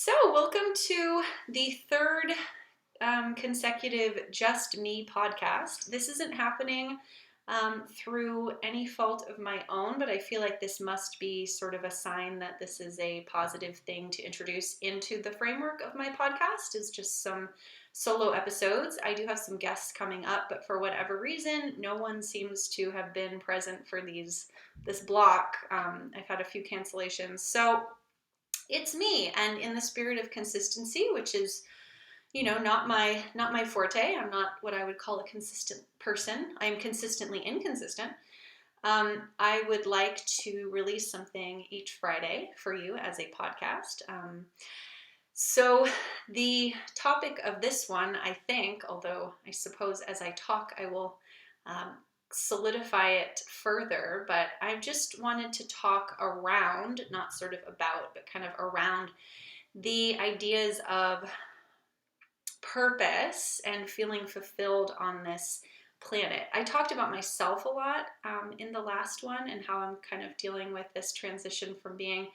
So, welcome to the third consecutive Just Me podcast. This isn't happening through any fault of my own, but I feel like this must be sort of a sign that this is a positive thing to introduce into the framework of my podcast, is just some solo episodes. I do have some guests coming up, but for whatever reason, no one seems to have been present for this block. I've had a few cancellations. So, it's me, and in the spirit of consistency, which is not my forte. I'm not what I would call a consistent person. I am consistently inconsistent. I would like to release something each Friday for you as a podcast. So the topic of this one, I think, although I suppose as I talk I will solidify it further, but I just wanted to talk around, not sort of about, but kind of around the ideas of purpose and feeling fulfilled on this planet. I talked about myself a lot in the last one and how I'm kind of dealing with this transition from being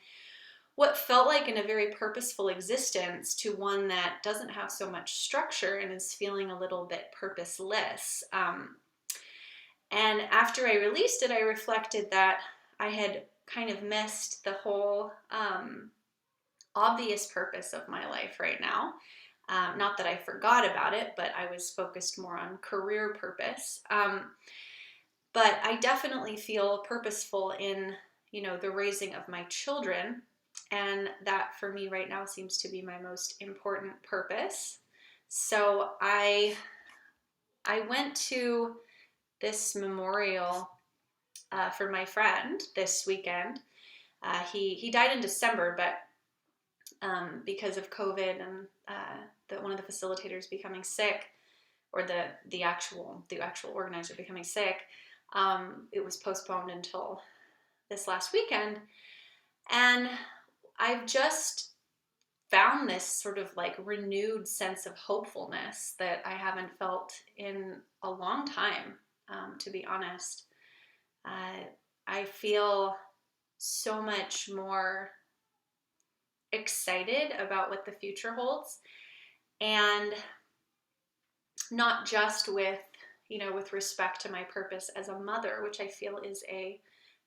what felt like in a very purposeful existence to one that doesn't have so much structure and is feeling a little bit purposeless. And after I released it, I reflected that I had kind of missed the whole obvious purpose of my life right now. Not that I forgot about it, but I was focused more on career purpose. But I definitely feel purposeful in, the raising of my children. And that for me right now seems to be my most important purpose. So I went to this memorial for my friend this weekend. He died in December, but because of COVID and one of the facilitators becoming sick, or the actual organizer becoming sick, it was postponed until this last weekend. And I've just found this sort of like renewed sense of hopefulness that I haven't felt in a long time, to be honest. I feel so much more excited about what the future holds, and not just with respect to my purpose as a mother, which I feel is a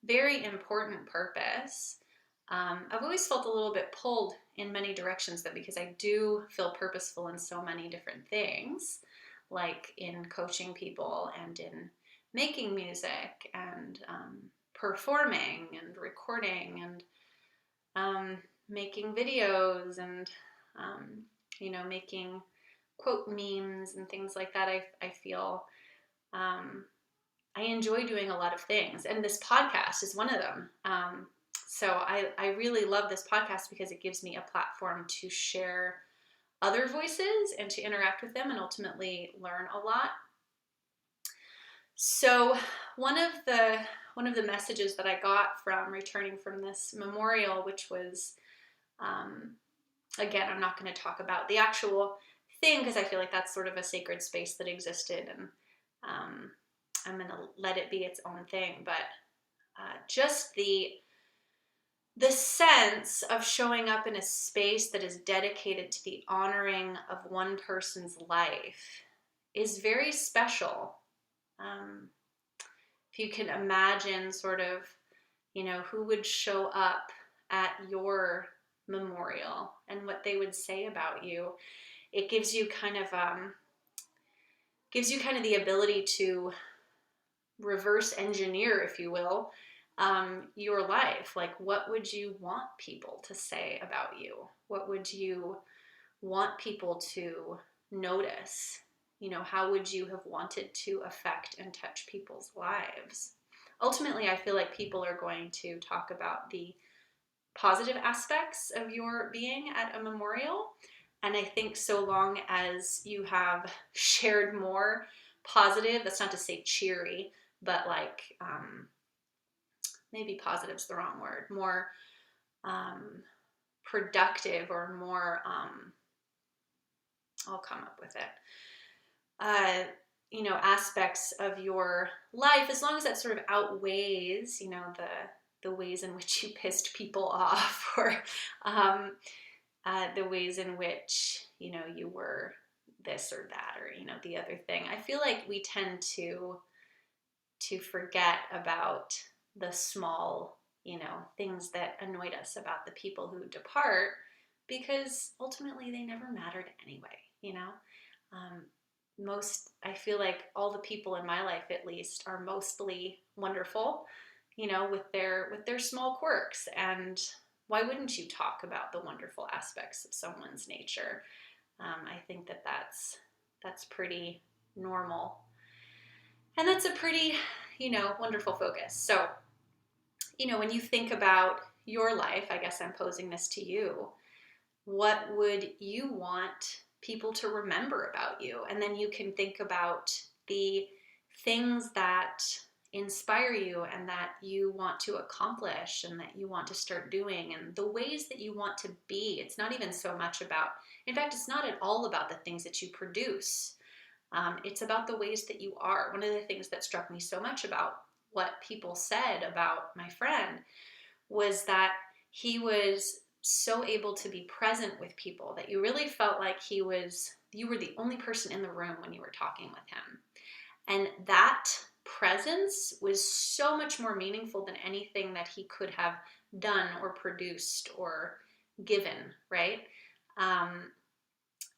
very important purpose. I've always felt a little bit pulled in many directions, though, because I do feel purposeful in so many different things, like in coaching people and in making music and performing and recording and making videos and making quote memes and things like that. I feel I enjoy doing a lot of things, and this podcast is one of them. So I really love this podcast because it gives me a platform to share other voices and to interact with them and ultimately learn a lot. So one of the messages that I got from returning from this memorial, which was, again, I'm not going to talk about the actual thing because I feel like that's sort of a sacred space that existed, and I'm going to let it be its own thing. But just the sense of showing up in a space that is dedicated to the honoring of one person's life is very special. If you can imagine sort of, who would show up at your memorial and what they would say about you, it gives you kind of the ability to reverse engineer, if you will, your life. Like, what would you want people to say about you? What would you want people to notice? How would you have wanted to affect and touch people's lives? Ultimately, I feel like people are going to talk about the positive aspects of your being at a memorial. And I think so long as you have shared more positive, that's not to say cheery, but like, maybe positive's the wrong word, more productive or more, I'll come up with it, aspects of your life, as long as that sort of outweighs, the ways in which you pissed people off, or the ways in which, you were this or that, or, the other thing. I feel like we tend to forget about the small, things that annoyed us about the people who depart, because ultimately they never mattered anyway. I feel like all the people in my life, at least, are mostly wonderful, with their small quirks. And why wouldn't you talk about the wonderful aspects of someone's nature? I think that's pretty normal, and that's a pretty, wonderful focus. So, when you think about your life, I guess I'm posing this to you. What would you want people to remember about you? And then you can think about the things that inspire you and that you want to accomplish and that you want to start doing, and the ways that you want to be. It's not even so much about, in fact, it's not at all about the things that you produce. It's about the ways that you are. One of the things that struck me so much about what people said about my friend was that he was so able to be present with people that you really felt like you were the only person in the room when you were talking with him. And that presence was so much more meaningful than anything that he could have done or produced or given, right?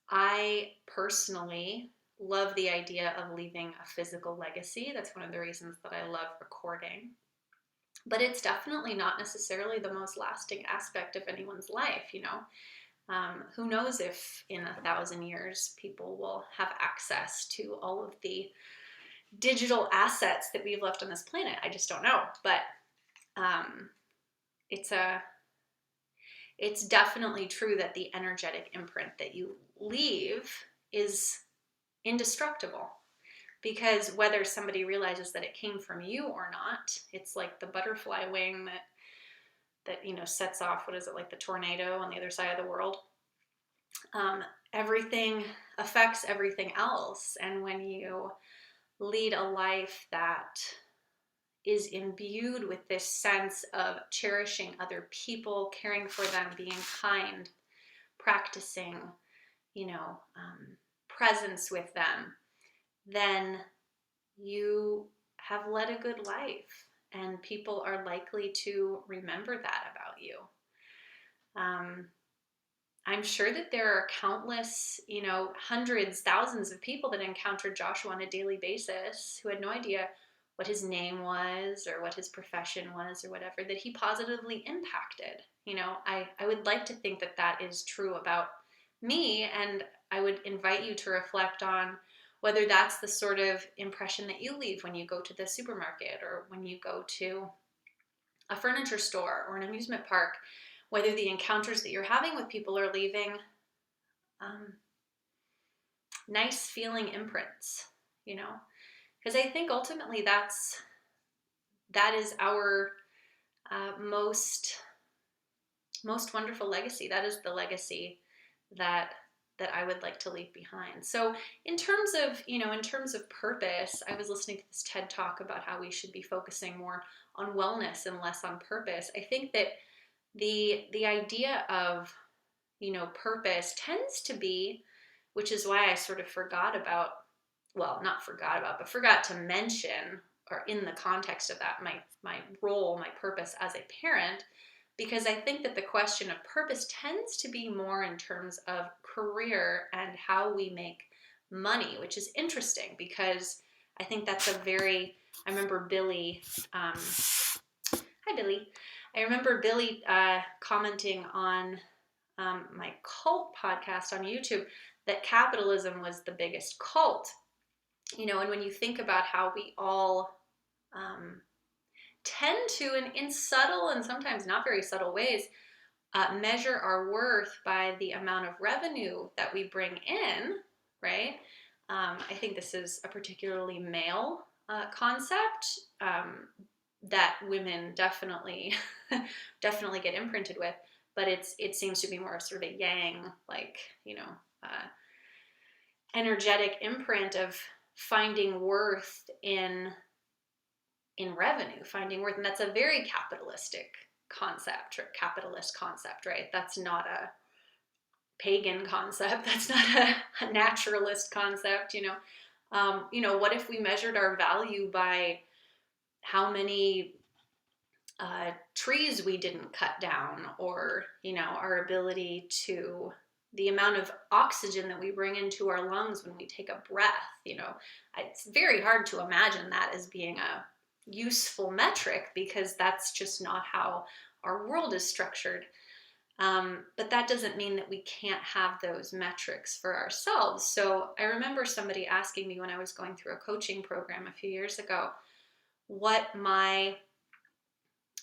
I personally love the idea of leaving a physical legacy. That's one of the reasons that I love recording. But it's definitely not necessarily the most lasting aspect of anyone's life, Who knows if in 1,000 years people will have access to all of the digital assets that we've left on this planet. I just don't know. But it's definitely true that the energetic imprint that you leave is indestructible. Because whether somebody realizes that it came from you or not, it's like the butterfly wing that sets off, what is it, like the tornado on the other side of the world. Everything affects everything else. And when you lead a life that is imbued with this sense of cherishing other people, caring for them, being kind, practicing, presence with them, then you have led a good life, and people are likely to remember that about you. I'm sure that there are countless, hundreds, thousands of people that encountered Joshua on a daily basis who had no idea what his name was or what his profession was or whatever, that he positively impacted. I would like to think that that is true about me, and I would invite you to reflect on whether that's the sort of impression that you leave when you go to the supermarket or when you go to a furniture store or an amusement park, whether the encounters that you're having with people are leaving nice feeling imprints, because I think ultimately that is our most wonderful legacy. That is the legacy that I would like to leave behind. So in terms of purpose, I was listening to this TED Talk about how we should be focusing more on wellness and less on purpose. I think that the idea of, purpose tends to be, which is why I sort of forgot to mention, or in the context of that, my role, my purpose as a parent, because I think that the question of purpose tends to be more in terms of career and how we make money, which is interesting because I think that's I remember Billy, hi Billy, I remember Billy commenting on my cult podcast on YouTube that capitalism was the biggest cult. And when you think about how we all tend to, in subtle and sometimes not very subtle ways, measure our worth by the amount of revenue that we bring in, right? I think this is a particularly male concept that women definitely get imprinted with, but it seems to be more sort of a yang, energetic imprint of finding worth in revenue, finding worth. And that's a very capitalistic concept, or capitalist concept, right? That's not pagan concept. That's not a naturalist concept, what if we measured our value by how many trees we didn't cut down, or, our ability to, the amount of oxygen that we bring into our lungs when we take a breath. It's very hard to imagine that as being a useful metric, because that's just not how our world is structured. But that doesn't mean that we can't have those metrics for ourselves. So I remember somebody asking me when I was going through a coaching program a few years ago, what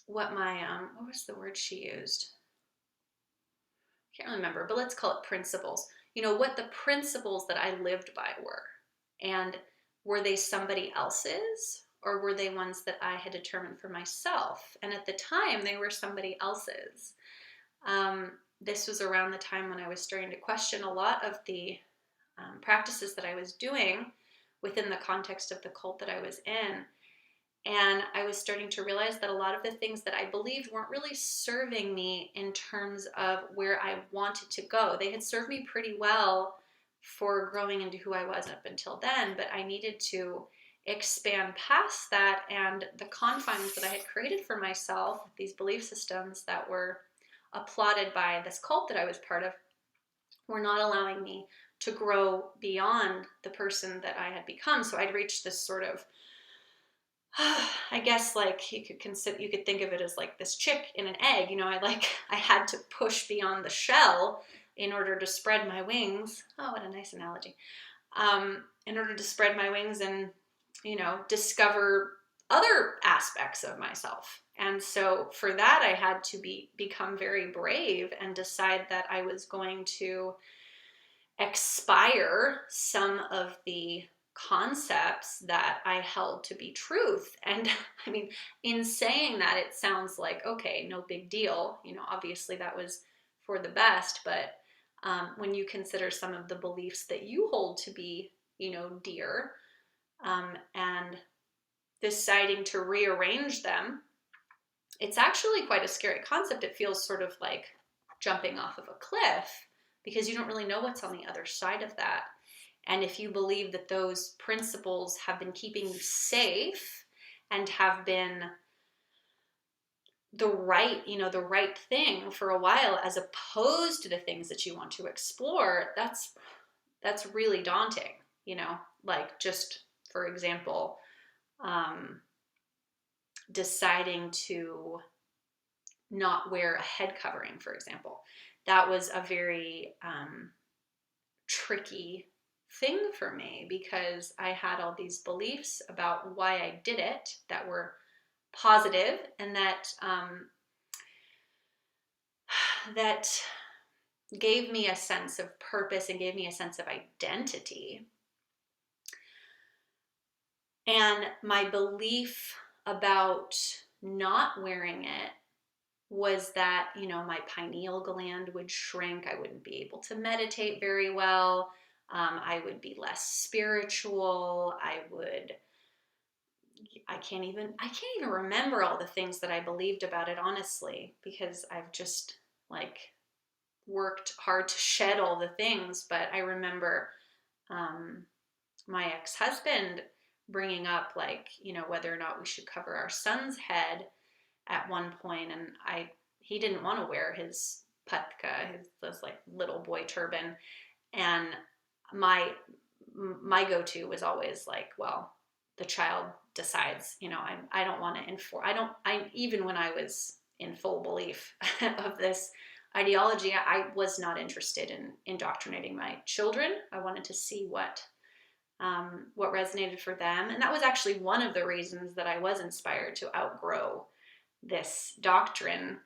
was the word she used? I can't remember, but let's call it principles. What the principles that I lived by were. And were they somebody else's, or were they ones that I had determined for myself? And at the time, they were somebody else's. This was around the time when I was starting to question a lot of the practices that I was doing within the context of the cult that I was in. And I was starting to realize that a lot of the things that I believed weren't really serving me in terms of where I wanted to go. They had served me pretty well for growing into who I was up until then, but I needed to expand past that, and the confines that I had created for myself, these belief systems that were applauded by this cult that I was part of, were not allowing me to grow beyond the person that I had become. So I'd reached this sort of, I guess, like you could think of it as like this chick in an egg. I had to push beyond the shell in order to spread my wings. Oh, what a nice analogy. In order to spread my wings and, discover other aspects of myself. And so for that, I had to become very brave and decide that I was going to expire some of the concepts that I held to be truth. And I mean, in saying that, it sounds like, okay, no big deal. Obviously that was for the best, but when you consider some of the beliefs that you hold to be, dear, and deciding to rearrange them, it's actually quite a scary concept. It feels sort of like jumping off of a cliff, because you don't really know what's on the other side of that. And if you believe that those principles have been keeping you safe and have been the right thing for a while, as opposed to the things that you want to explore, that's really daunting. Like, just for example, deciding to not wear a head covering, for example. That was a very tricky thing for me, because I had all these beliefs about why I did it that were positive, and that that gave me a sense of purpose and gave me a sense of identity. And my belief about not wearing it was that, my pineal gland would shrink. I wouldn't be able to meditate very well. I would be less spiritual. I can't even remember all the things that I believed about it, honestly, because I've just worked hard to shed all the things. But I remember my ex-husband bringing up whether or not we should cover our son's head at one point, and he didn't want to wear his patka, this little boy turban, and my go-to was always well, the child decides. I don't want to enforce. Even when I was in full belief of this ideology, I was not interested in indoctrinating my children. I wanted to see what resonated for them. And that was actually one of the reasons that I was inspired to outgrow this doctrine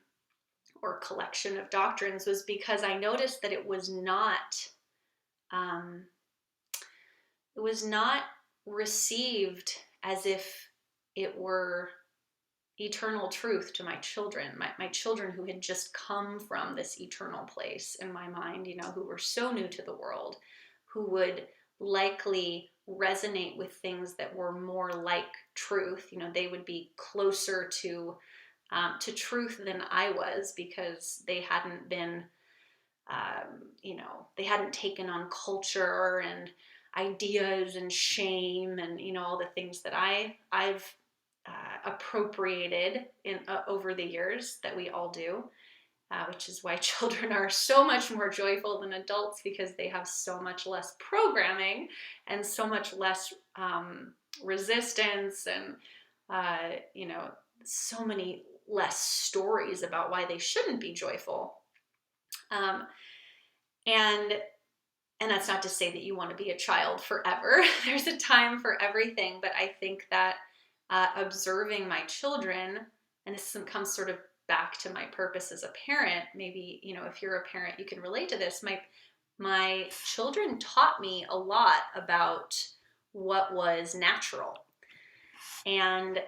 or collection of doctrines, was because I noticed that it was not received as if it were eternal truth to my children, my children who had just come from this eternal place in my mind, who were so new to the world, who would likely resonate with things that were more like truth. They would be closer to truth than I was, because they hadn't been they hadn't taken on culture and ideas and shame and, all the things that I've appropriated in over the years that we all do, which is why children are so much more joyful than adults, because they have so much less programming and so much less resistance and, so many less stories about why they shouldn't be joyful. And that's not to say that you want to be a child forever. There's a time for everything. But I think that observing my children, and this comes sort of back to my purpose as a parent, maybe, if you're a parent, you can relate to this. My children taught me a lot about what was natural. And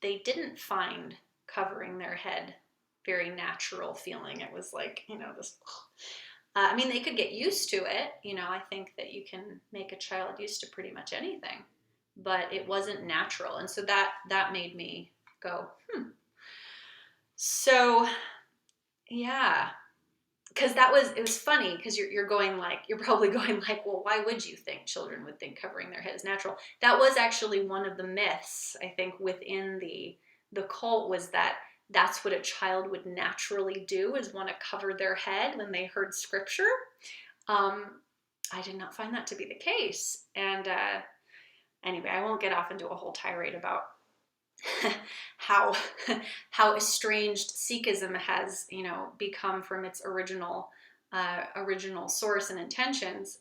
they didn't find covering their head very natural feeling. It was like, this... they could get used to it. I think that you can make a child used to pretty much anything, but it wasn't natural. And so that made me go, So, yeah, because it was funny, because you're probably going like, well, why would you think children would think covering their head is natural? That was actually one of the myths, I think, within the cult, was that that's what a child would naturally do, is want to cover their head when they heard scripture. I did not find that to be the case. And anyway, I won't get off into a whole tirade about how estranged Sikhism has, become from its original source and intentions,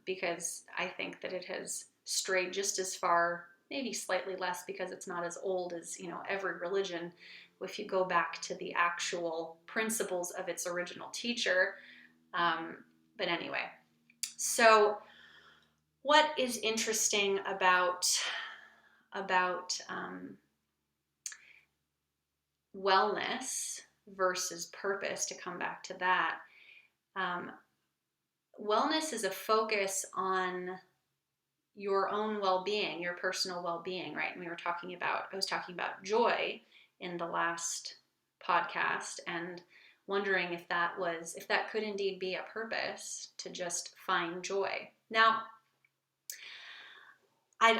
because I think that it has strayed just as far, maybe slightly less, because it's not as old as, every religion, if you go back to the actual principles of its original teacher. But anyway, so what is interesting about wellness versus purpose, to come back to that, wellness is a focus on your own well-being, your personal well-being, right? And I was talking about joy in the last podcast, and wondering if that could indeed be a purpose, to just find joy. Now, I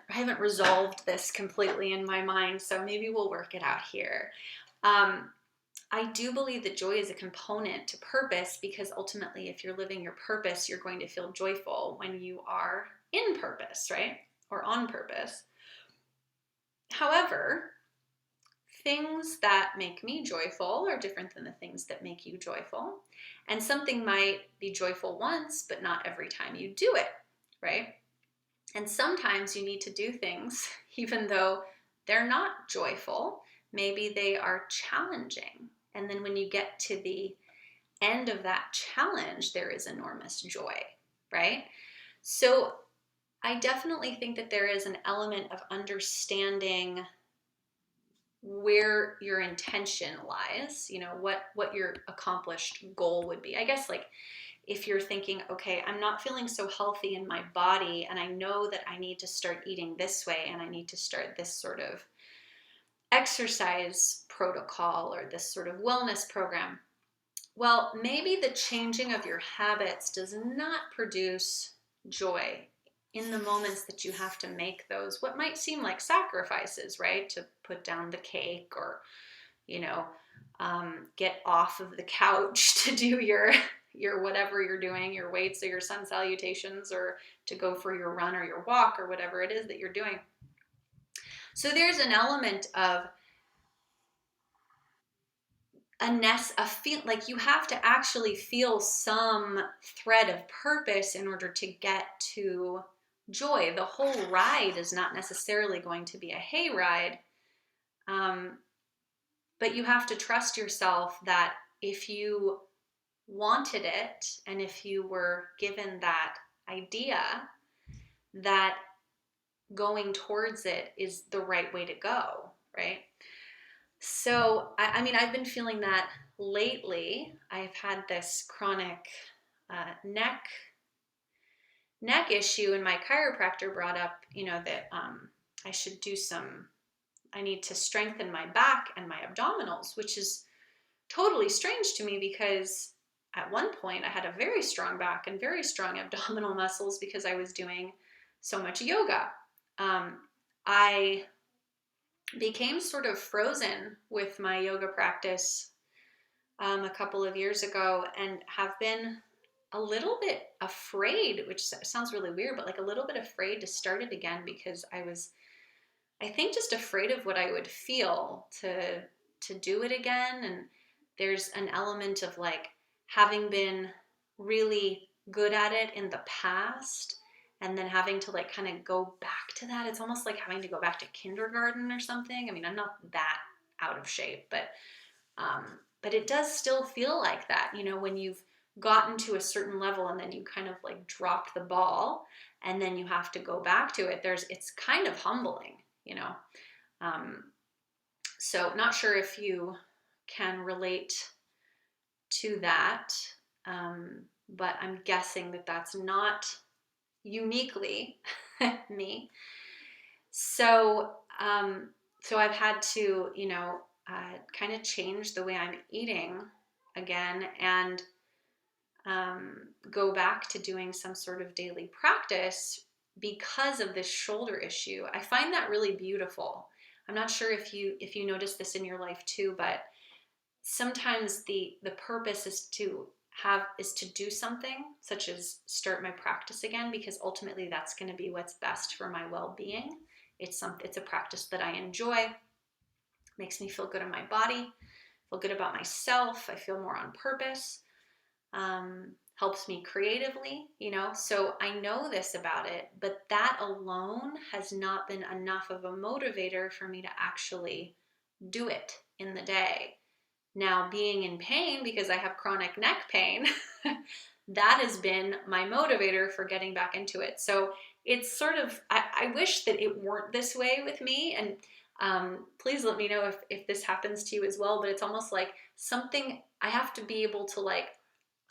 haven't resolved this completely in my mind, so maybe we'll work it out here. I do believe that joy is a component to purpose, because ultimately, if you're living your purpose, you're going to feel joyful when you are in purpose, right? Or on purpose. However, things that make me joyful are different than the things that make you joyful. And something might be joyful once, but not every time you do it, right? And sometimes you need to do things even though they're not joyful. Maybe they are challenging. And then when you get to the end of that challenge, there is enormous joy, right? So I definitely think that there is an element of understanding where your intention lies, what your accomplished goal would be. I guess, like, if you're thinking, okay, I'm not feeling so healthy in my body, and I know that I need to start eating this way, and I need to start this sort of exercise protocol or this sort of wellness program. Well, maybe the changing of your habits does not produce joy in the moments that you have to make those, what might seem like sacrifices, right? To put down the cake, or, get off of the couch to do your whatever you're doing, your weights or your sun salutations, or to go for your run or your walk or whatever it is that you're doing. So there's an element of feel like you have to actually feel some thread of purpose in order to get to joy. The whole ride is not necessarily going to be a hayride, but you have to trust yourself that if you wanted it, and if you were given that idea, that going towards it is the right way to go, right? So, I've been feeling that lately. I've had this chronic neck issue, and my chiropractor brought up, that I need to strengthen my back and my abdominals, which is totally strange to me, because at one point I had a very strong back and very strong abdominal muscles because I was doing so much yoga. I became sort of frozen with my yoga practice a couple of years ago, and have been a little bit afraid, which sounds really weird, but like a little bit afraid to start it again, because I think just afraid of what I would feel to do it again. And there's an element of like having been really good at it in the past and then having to like kind of go back to that. It's almost like having to go back to kindergarten or something. I mean, I'm not that out of shape, but it does still feel like that, you know, when you've gotten to a certain level and then you kind of like drop the ball and then you have to go back to it. It's kind of humbling, you know. So not sure if you can relate to that, but I'm guessing that that's not uniquely me. So I've had to, you know, kind of change the way I'm eating again, and go back to doing some sort of daily practice because of this shoulder issue. I find that really beautiful. I'm not sure if you notice this in your life too, but sometimes the purpose is to do something, such as start my practice again, because ultimately that's going to be what's best for my well-being. It's a practice that I enjoy, makes me feel good in my body, feel good about myself. I feel more on purpose. Helps me creatively, you know, so I know this about it, but that alone has not been enough of a motivator for me to actually do it in the day. Now, being in pain because I have chronic neck pain, that has been my motivator for getting back into it. So it's sort of, I wish that it weren't this way with me, and please let me know if this happens to you as well, but it's almost like something I have to be able to like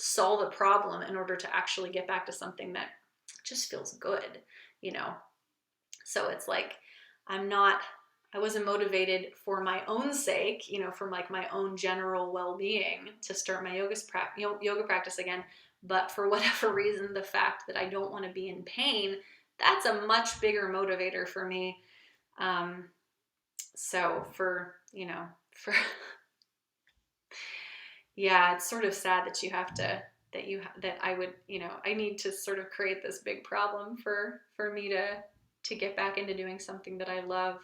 solve a problem in order to actually get back to something that just feels good, you know? So it's like, I wasn't motivated for my own sake, you know, from like my own general well-being to start my yoga practice again. But for whatever reason, the fact that I don't want to be in pain, that's a much bigger motivator for me. So for, you know, yeah, it's sort of sad that you have to, that I would, you know, I need to sort of create this big problem for me to get back into doing something that I love.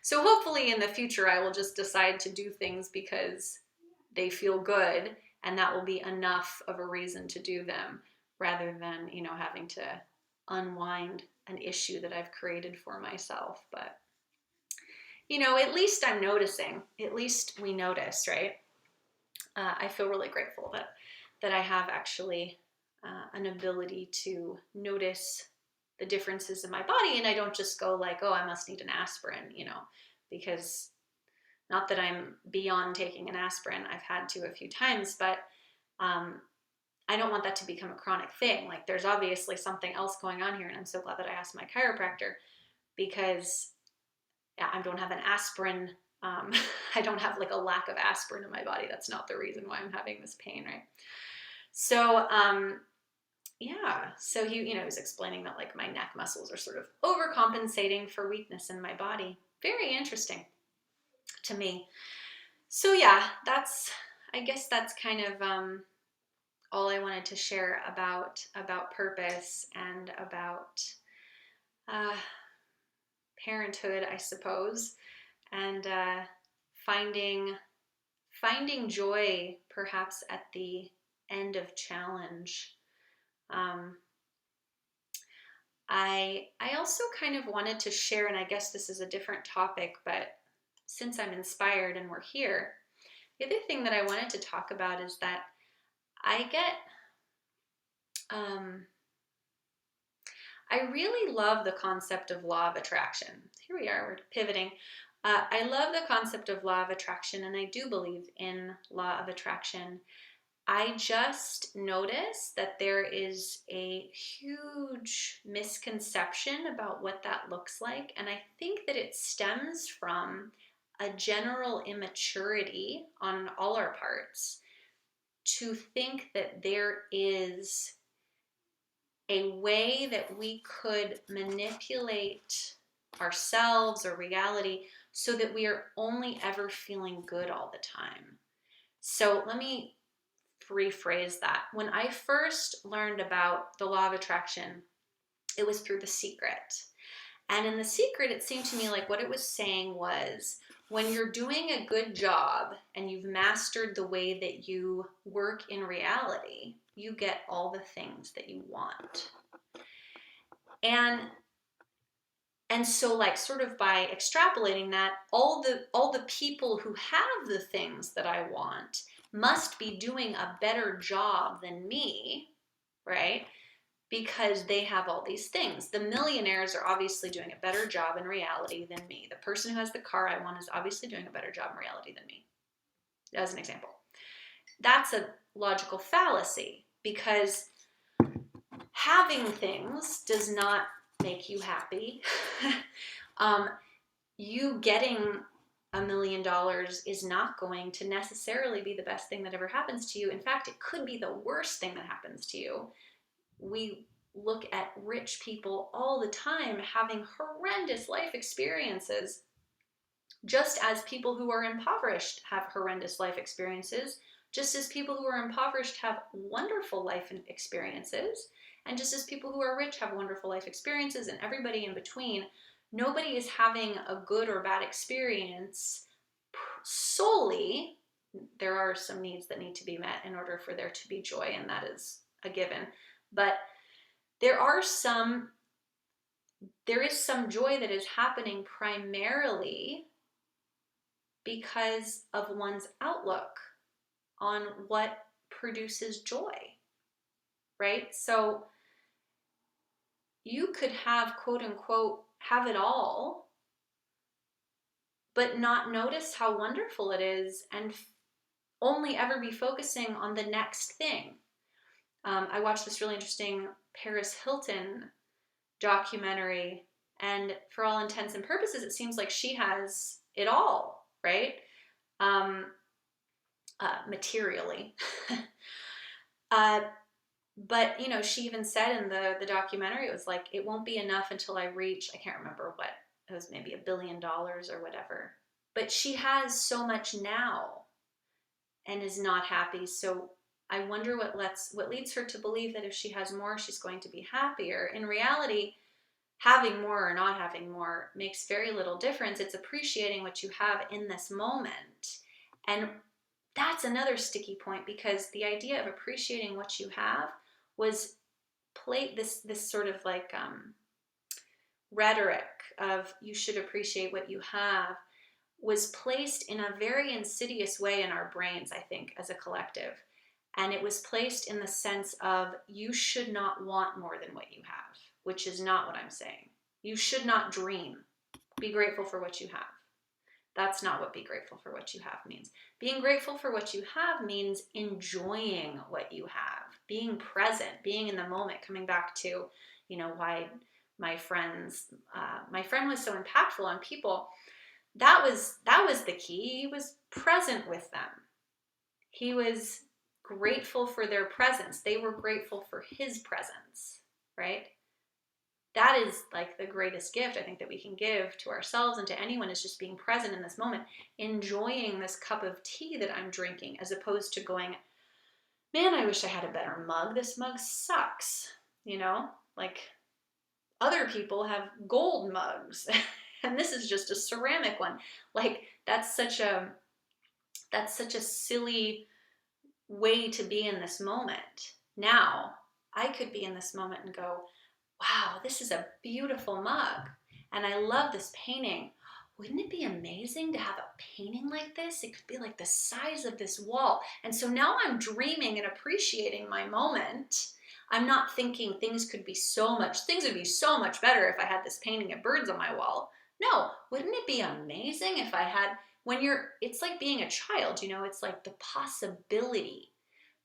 So hopefully in the future, I will just decide to do things because they feel good, and that will be enough of a reason to do them, rather than, you know, having to unwind an issue that I've created for myself. But, you know, at least I'm noticing, at least we notice, right? I feel really grateful that I have actually an ability to notice the differences in my body, and I don't just go like, oh, I must need an aspirin, you know, because not that I'm beyond taking an aspirin. I've had to a few times, but I don't want that to become a chronic thing. Like, there's obviously something else going on here, and I'm so glad that I asked my chiropractor, because I don't have an aspirin. I don't have like a lack of aspirin in my body. That's not the reason why I'm having this pain, right? So, yeah. So he was explaining that like my neck muscles are sort of overcompensating for weakness in my body. Very interesting to me. So yeah, I guess that's kind of all I wanted to share about purpose and about parenthood, I suppose, and finding joy perhaps at the end of challenge. I also kind of wanted to share, and I guess this is a different topic, but since I'm inspired and we're here, the other thing that I wanted to talk about is that I really love the concept of law of attraction. Here we are, we're pivoting. I love the concept of law of attraction, and I do believe in law of attraction. I just noticed that there is a huge misconception about what that looks like, and I think that it stems from a general immaturity on all our parts to think that there is a way that we could manipulate ourselves or reality so that we are only ever feeling good all the time. So let me rephrase that. When I first learned about the law of attraction, it was through The Secret. And in The Secret, it seemed to me like what it was saying was, when you're doing a good job and you've mastered the way that you work in reality, you get all the things that you want. And so, like, sort of by extrapolating that, all the people who have the things that I want must be doing a better job than me, right? Because they have all these things. The millionaires are obviously doing a better job in reality than me. The person who has the car I want is obviously doing a better job in reality than me, as an example. That's a logical fallacy, because having things does not make you happy. You getting $1 million is not going to necessarily be the best thing that ever happens to you. In fact, it could be the worst thing that happens to you. We look at rich people all the time having horrendous life experiences, just as people who are impoverished have horrendous life experiences, just as people who are impoverished have wonderful life experiences, and just as people who are rich have wonderful life experiences, and everybody in between. Nobody is having a good or bad experience solely. There are some needs that need to be met in order for there to be joy, and that is a given. But there is some joy that is happening primarily because of one's outlook on what produces joy, right? So you could have, quote unquote, have it all, but not notice how wonderful it is and only ever be focusing on the next thing. I watched this really interesting Paris Hilton documentary, and for all intents and purposes, it seems like she has it all, right? Materially. But, she even said in the documentary, it was like, it won't be enough until I reach, I can't remember what, it was maybe $1 billion or whatever. But she has so much now and is not happy. So I wonder what leads her to believe that if she has more, she's going to be happier. In reality, having more or not having more makes very little difference. It's appreciating what you have in this moment. And that's another sticky point, because the idea of appreciating what you have was this sort of like rhetoric of you should appreciate what you have was placed in a very insidious way in our brains, I think, as a collective. And it was placed in the sense of you should not want more than what you have, which is not what I'm saying. You should not dream. Be grateful for what you have. That's not what be grateful for what you have means. Being grateful for what you have means enjoying what you have, being present, being in the moment, coming back to, why my friend was so impactful on people. That was the key. He was present with them. He was grateful for their presence. They were grateful for his presence, right? That is like the greatest gift I think that we can give to ourselves and to anyone, is just being present in this moment, enjoying this cup of tea that I'm drinking, as opposed to going, man, I wish I had a better mug. This mug sucks. Like other people have gold mugs and this is just a ceramic one. Like that's such a silly way to be in this moment. Now, I could be in this moment and go, wow, this is a beautiful mug, and I love this painting. Wouldn't it be amazing to have a painting like this? It could be like the size of this wall. And so now I'm dreaming and appreciating my moment. I'm not thinking things would be so much better if I had this painting of birds on my wall. No, wouldn't it be amazing if I had, it's like being a child, it's like the possibility.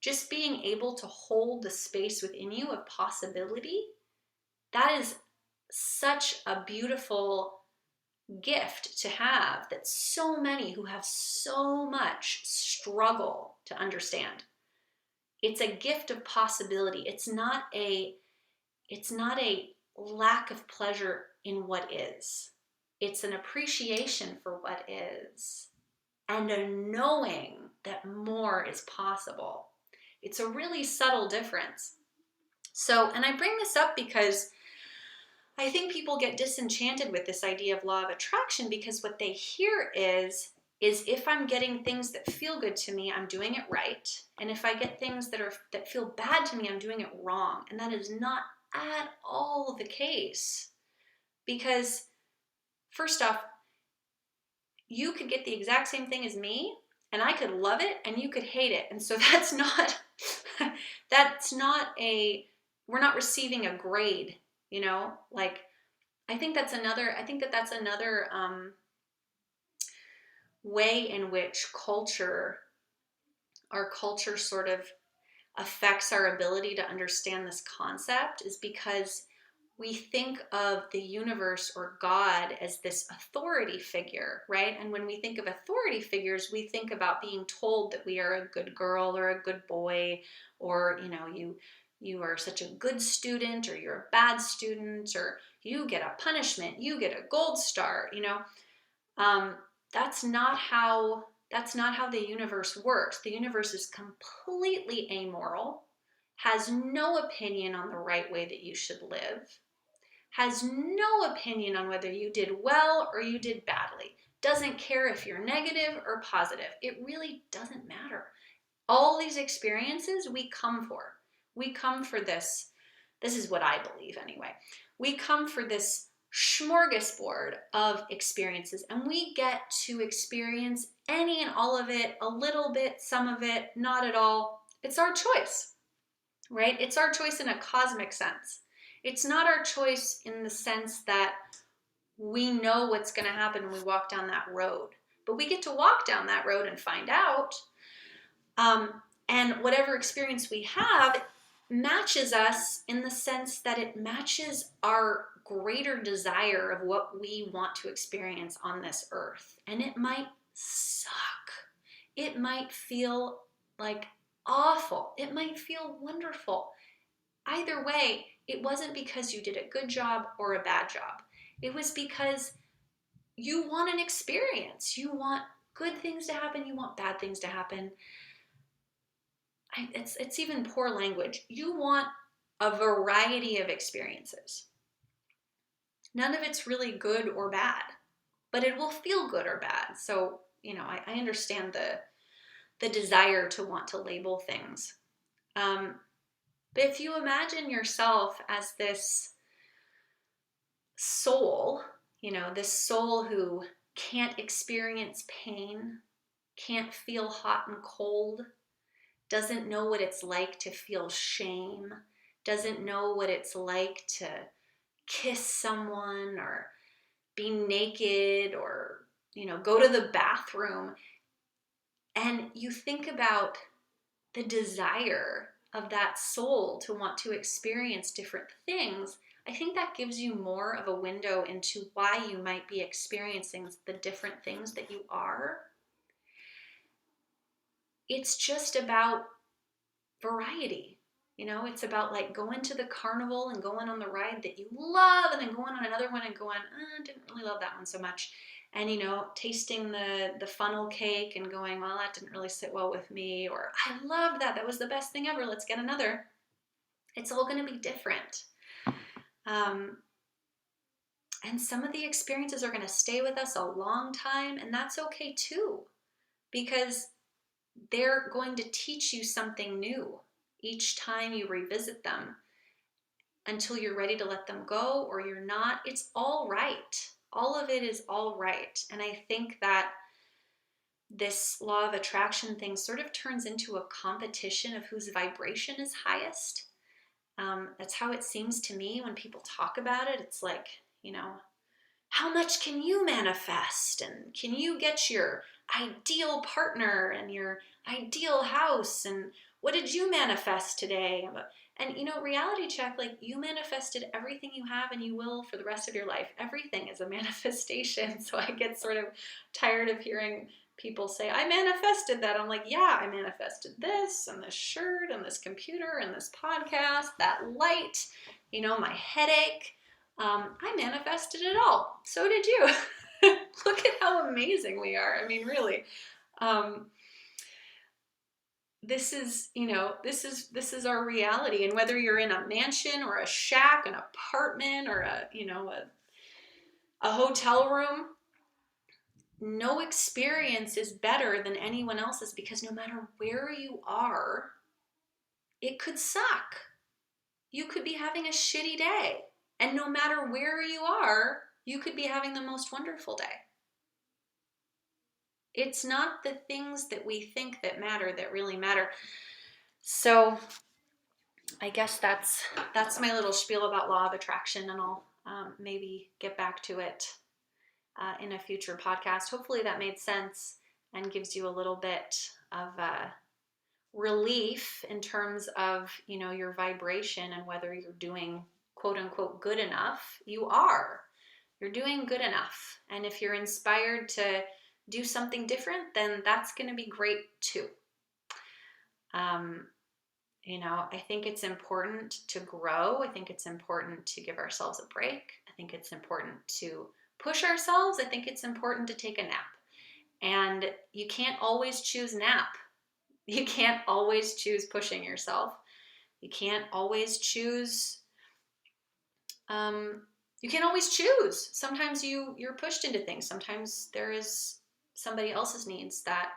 Just being able to hold the space within you of possibility. That is such a beautiful gift to have that so many who have so much struggle to understand. It's a gift of possibility. It's not a lack of pleasure in what is. It's an appreciation for what is and a knowing that more is possible. It's a really subtle difference. So, and I bring this up because I think people get disenchanted with this idea of law of attraction, because what they hear is if I'm getting things that feel good to me, I'm doing it right. And if I get things that feel bad to me, I'm doing it wrong. And that is not at all the case. Because first off, you could get the exact same thing as me, and I could love it, and you could hate it. And so that's not we're not receiving a grade, like, I think that's another way in which our culture sort of affects our ability to understand this concept, is because we think of the universe or God as this authority figure, right? And when we think of authority figures, we think about being told that we are a good girl or a good boy, or, you are such a good student, or you're a bad student, or you get a punishment, you get a gold star, that's not how the universe works. The universe is completely amoral, has no opinion on the right way that you should live, has no opinion on whether you did well or you did badly, doesn't care if you're negative or positive. It really doesn't matter. All these experiences we come for. We come for this. This is what I believe anyway. We come for this smorgasbord of experiences, and we get to experience any and all of it, a little bit, some of it, not at all. It's our choice, right? It's our choice in a cosmic sense. It's not our choice in the sense that we know what's going to happen when we walk down that road, but we get to walk down that road and find out. And whatever experience we have matches us in the sense that it matches our greater desire of what we want to experience on this earth. And it might suck. It might feel like awful. It might feel wonderful. Either way, it wasn't because you did a good job or a bad job. It was because you want an experience. You want good things to happen. You want bad things to happen. It's even poor language. You want a variety of experiences. None of it's really good or bad, but it will feel good or bad. So, I understand the desire to want to label things. But if you imagine yourself as this soul, this soul who can't experience pain, can't feel hot and cold, doesn't know what it's like to feel shame, doesn't know what it's like to kiss someone or be naked or, go to the bathroom. And you think about the desire of that soul to want to experience different things, I think that gives you more of a window into why you might be experiencing the different things that you are. It's just about variety. It's about like going to the carnival and going on the ride that you love, and then going on another one and going, I didn't really love that one so much. And, tasting the funnel cake and going, well, that didn't really sit well with me, or I loved that. That was the best thing ever. Let's get another. It's all going to be different. And some of the experiences are going to stay with us a long time, and that's okay too, because they're going to teach you something new each time you revisit them, until you're ready to let them go or you're not. It's all right. All of it is all right. And I think that this law of attraction thing sort of turns into a competition of whose vibration is highest. That's how it seems to me when people talk about it. It's like, how much can you manifest? And can you get your ideal partner and your ideal house? And what did you manifest today? And, reality check, like, you manifested everything you have and you will for the rest of your life. Everything is a manifestation. So I get sort of tired of hearing people say, I manifested that. I'm like, yeah, I manifested this and this shirt and this computer and this podcast, that light, my headache. I manifested it all. So did you. Look at how amazing we are. I mean, really. This is our reality. And whether you're in a mansion or a shack, an apartment, or a hotel room, no experience is better than anyone else's, because no matter where you are, it could suck. You could be having a shitty day. And no matter where you are, you could be having the most wonderful day. It's not the things that we think that matter that really matter. So I guess that's my little spiel about law of attraction, and I'll maybe get back to it in a future podcast. Hopefully that made sense and gives you a little bit of relief in terms of, your vibration and whether you're doing quote unquote good enough. You're doing good enough. And if you're inspired to do something different, then that's going to be great too. I think it's important to grow. I think it's important to give ourselves a break. I think it's important to push ourselves. I think it's important to take a nap. And you can't always choose nap. You can't always choose pushing yourself. You can't always choose. Sometimes you're pushed into things. Sometimes there is somebody else's needs that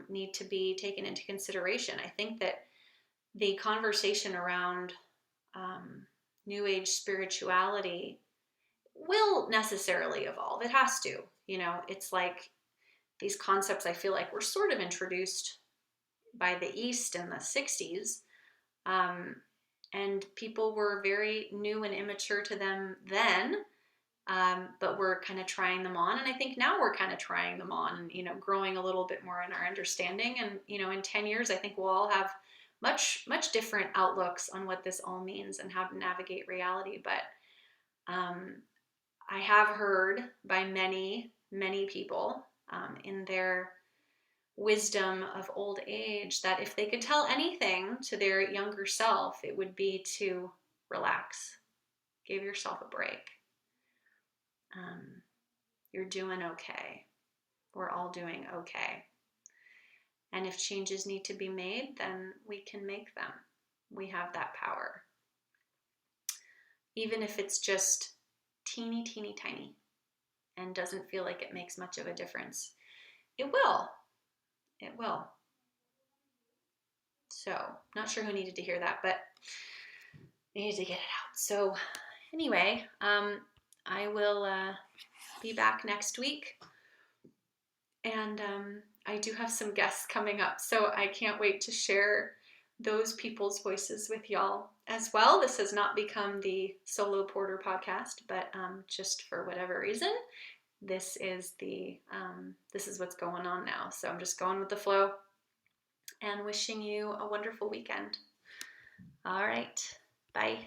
need to be taken into consideration. I think that the conversation around New Age spirituality will necessarily evolve. It has to. It's like these concepts I feel like were sort of introduced by the East in the 60s. And people were very new and immature to them then, but we're kind of trying them on. And I think now we're kind of trying them on, growing a little bit more in our understanding. And, in 10 years, I think we'll all have much, much different outlooks on what this all means and how to navigate reality. But I have heard by many, many people in their wisdom of old age that if they could tell anything to their younger self, it would be to relax. Give yourself a break. You're doing okay. We're all doing okay. And if changes need to be made, then we can make them. We have that power. Even if it's just teeny, teeny, tiny and doesn't feel like it makes much of a difference. It will. It will. So, not sure who needed to hear that, but needed to get it out. So, anyway, I will be back next week. And I do have some guests coming up, so I can't wait to share those people's voices with y'all as well. This has not become the Solo Porter podcast, but just for whatever reason, this is what's going on now. So I'm just going with the flow and wishing you a wonderful weekend. All right. Bye.